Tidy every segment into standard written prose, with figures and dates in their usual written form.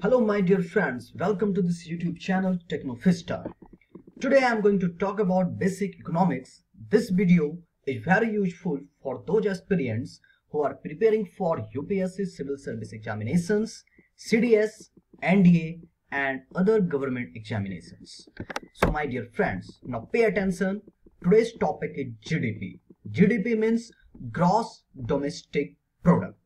Hello my dear friends, welcome to this YouTube channel Techno Fiesta. Today I am going to talk about basic economics. This video is very useful for those aspirants who are preparing for UPSC civil service examinations, CDS, NDA and other government examinations. So my dear friends, now pay attention. Today's topic is GDP. GDP means gross domestic product.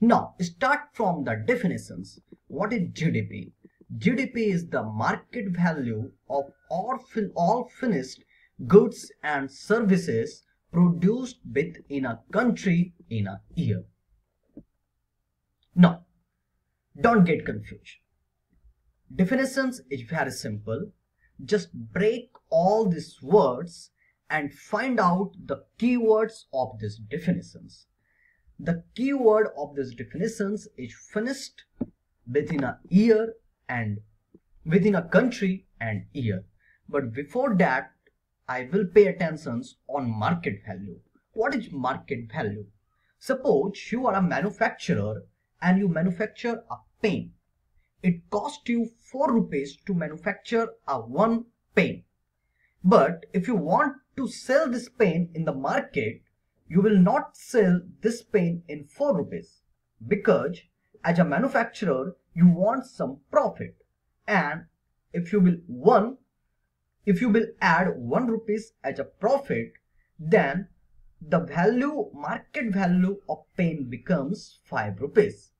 Now start from the definitions. What is GDP? GDP is the market value of all finished goods and services produced within a country in a year. Now, don't get confused. Definitions is very simple. Just break all these words and find out the keywords of these definitions. The keyword of these definitions is finished within a year and within a country and year. But before that, I will pay attention on market value. What is market value? Suppose you are a manufacturer and you manufacture a pen. It costs you 4 rupees to manufacture a one pen. But if you want to sell this pen in the market, you will not sell this pen in 4 rupees because as a manufacturer you want some profit, and if you will add 1 rupees as a profit, then the market value of pen becomes 5 rupees.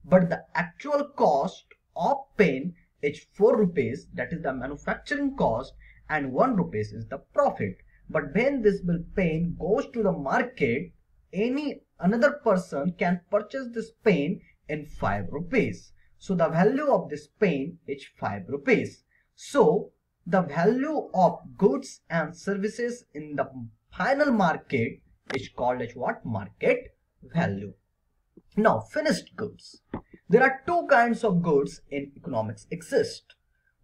But the actual cost of pen is 4 rupees, that is the manufacturing cost, and 1 rupees is the profit. But when this pen goes to the market, another person can purchase this pen in 5 rupees. So the value of this pen is 5 rupees. So the value of goods and services in the final market is called as what? Market value. Now finished goods. There are two kinds of goods in economics exist.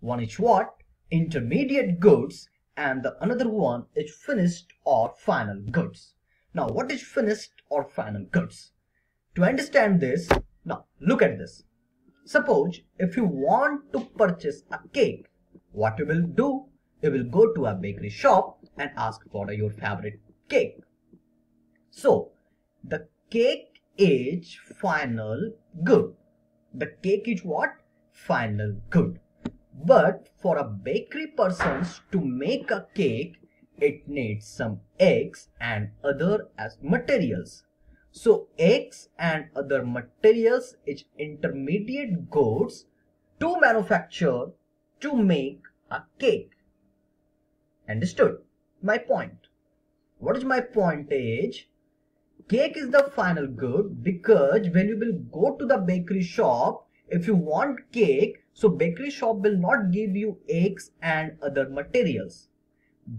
One is what? Intermediate goods, and the another one is finished or final goods. Now what is finished or final goods? To understand this, now look at this. Suppose if you want to purchase a cake, what you will do? You will go to a bakery shop and ask for your favorite cake. So the cake is final good. The cake is what? Final good. But for a bakery persons to make a cake, it needs some eggs and other as materials. So eggs and other materials is intermediate goods to manufacture to make a cake. Understood my point? What is my point is, cake is the final good because when you will go to the bakery shop, if you want cake, so bakery shop will not give you eggs and other materials.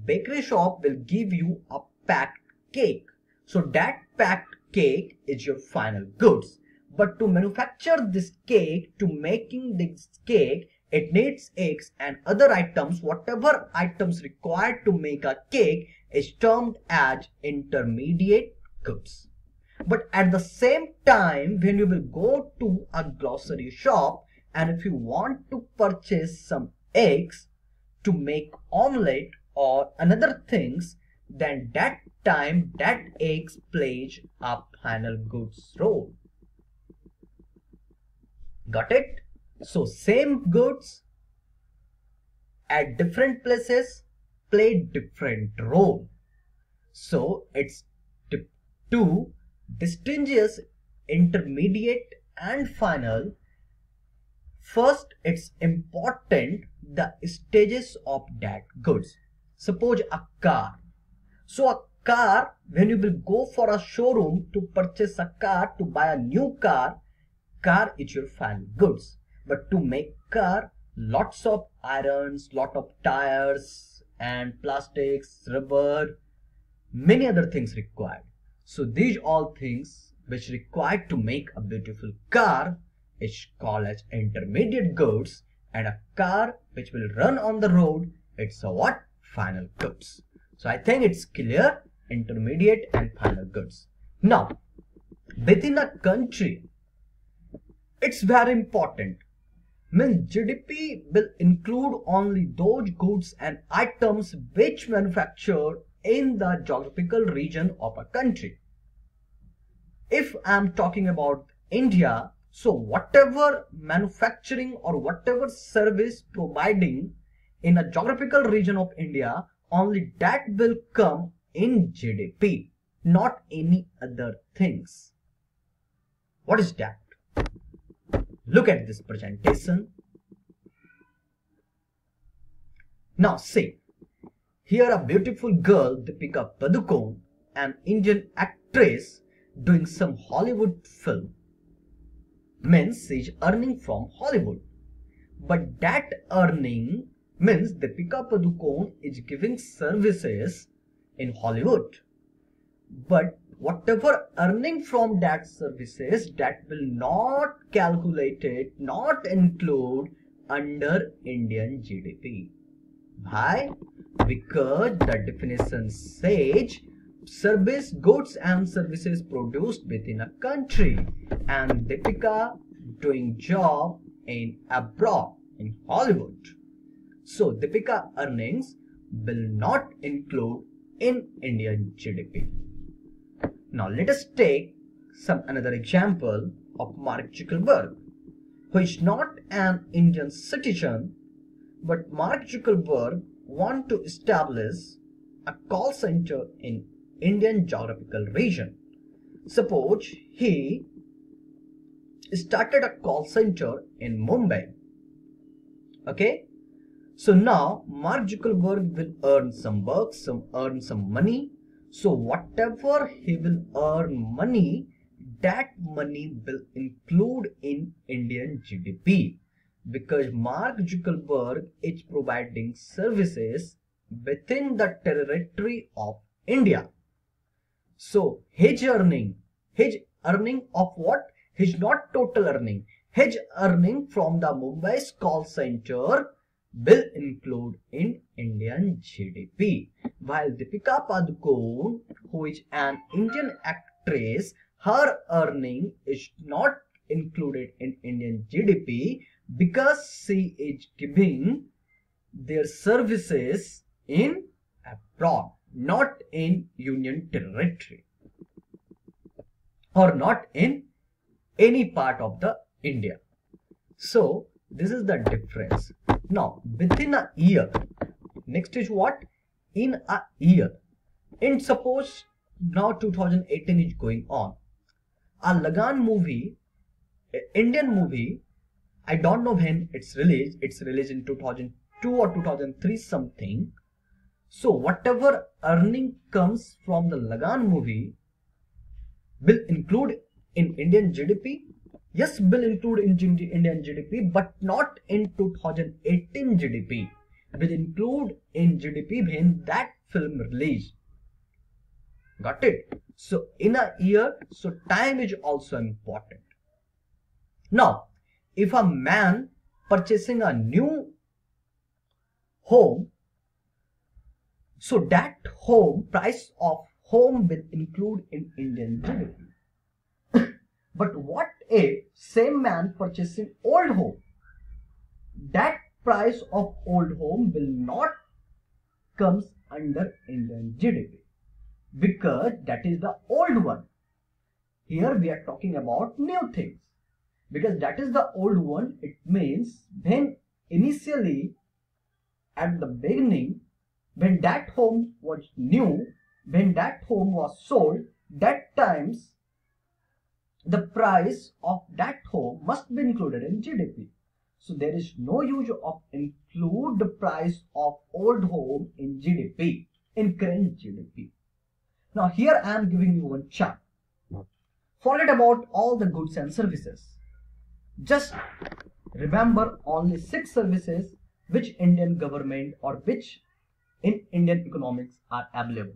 Bakery shop will give you a packed cake. So that packed cake is your final goods. But to manufacture this cake, to making this cake, it needs eggs and other items. Whatever items required to make a cake is termed as intermediate goods. But at the same time, when you will go to a grocery shop and if you want to purchase some eggs to make omelette or another things, then that time that eggs plays a final goods role. Got it? So same goods at different places play different role. So it's two distinguish intermediate and final. First, it's important the stages of that goods. Suppose a car. So a car, when you will go for a showroom to purchase a car, to buy a new car, car is your final goods. But to make car, lots of irons, lot of tires and plastics, rubber, many other things required. So these all things which required to make a beautiful car is called as intermediate goods, and a car which will run on the road, it's a what? Final goods. So I think it's clear, intermediate and final goods. Now within a country, it's very important. Means GDP will include only those goods and items which manufactured in the geographical region of a country. If I am talking about India, so whatever manufacturing or whatever service providing in a geographical region of India, only that will come in GDP, not any other things. What is that? Look at this presentation. Now see, here a beautiful girl, Deepika Padukone, an Indian actress doing some Hollywood film. Means she's earning from Hollywood. But that earning means Deepika Padukone is giving services in Hollywood. But whatever earning from that services, that will not calculated, not include under Indian GDP. Why? Because the definition says service, goods and services produced within a country, and Deepika doing job in abroad in Hollywood. So Deepika earnings will not include in Indian GDP. Now let us take another example of Mark Zuckerberg, who is not an Indian citizen, but Mark Zuckerberg want to establish a call center in Indian geographical region. Suppose he started a call center in Mumbai. Okay, so now Mark Zuckerberg will earn some work, earn some money. So whatever he will earn money, that money will include in Indian GDP, because Mark Zuckerberg is providing services within the territory of India. So his earning of what? His not total earning. His earning from the Mumbai's call center will include in Indian GDP. While Deepika Padukone, who is an Indian actress, her earning is not included in Indian GDP because she is giving their services in abroad, not in Union territory or not in any part of the India. So this is the difference. Now within a year, next is what? In a year. And suppose now 2018 is going on. A Lagan movie, Indian movie, I don't know when it's released. It's released in 2002 or 2003 something. So whatever earning comes from the Lagan movie will include in Indian GDP. Yes, will include in Indian GDP, but not in 2018 GDP. Will include in GDP when that film released. Got it? So in a year, so time is also important. Now, if a man purchasing a new home, so that price of home will include in Indian GDP. But what if same man purchasing old home? That price of old home will not comes under Indian GDP because that is the old one. Here we are talking about new things because that is the old one. It means when initially at the beginning, when that home was new, when that home was sold, that times the price of that home must be included in GDP. So there is no use of include the price of old home in GDP, in current GDP. Now here I am giving you one chart. Forget about all the goods and services. Just remember only 6 services which Indian government or which in Indian economics are available.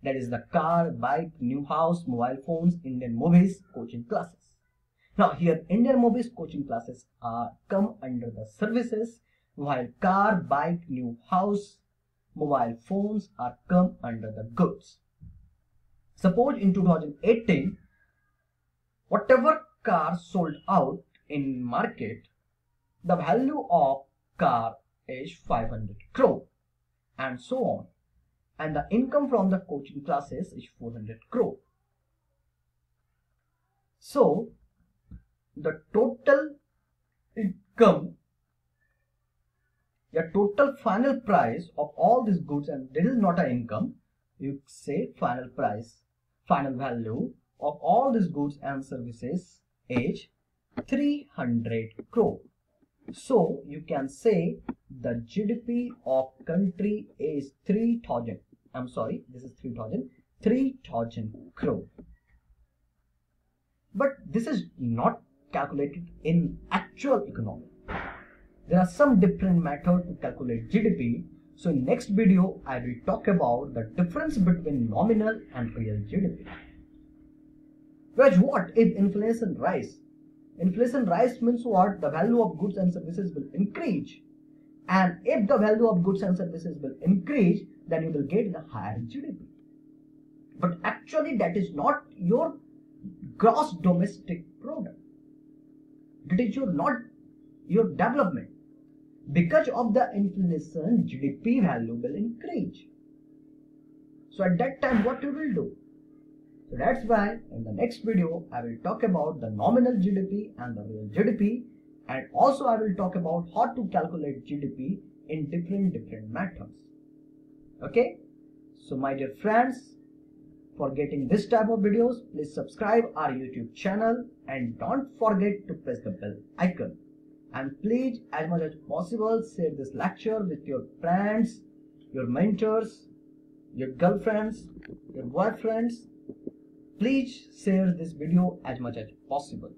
That is the car, bike, new house, mobile phones, Indian movies, coaching classes. Now here Indian movies, coaching classes are come under the services, while car, bike, new house, mobile phones are come under the goods. Suppose in 2018, whatever cars sold out in market, the value of car is 500 crore and so on, and the income from the coaching classes is 400 crore. So the total income, the total final price of all these goods, and this is not an income, you say final price, final value of all these goods and services is 300 crore. So you can say the GDP of country is 3000, I'm sorry, this is 3000 crore. But this is not calculated in actual economy. There are some different methods to calculate GDP. So in next video, I will talk about the difference between nominal and real GDP. Because what if inflation rise? Inflation rise means what? The value of goods and services will increase. And if the value of goods and services will increase, then you will get the higher GDP. But actually that is not your gross domestic product. That is not your development. Because of the inflation, GDP value will increase. So at that time, what you will do? So that's why in the next video, I will talk about the nominal GDP and the real GDP, and also I will talk about how to calculate GDP in different methods. Okay? So my dear friends, for getting this type of videos, please subscribe our YouTube channel and don't forget to press the bell icon. And please, as much as possible, share this lecture with your friends, your mentors, your girlfriends, your boyfriends. Please share this video as much as possible.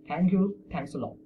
Thank you. Thanks a lot.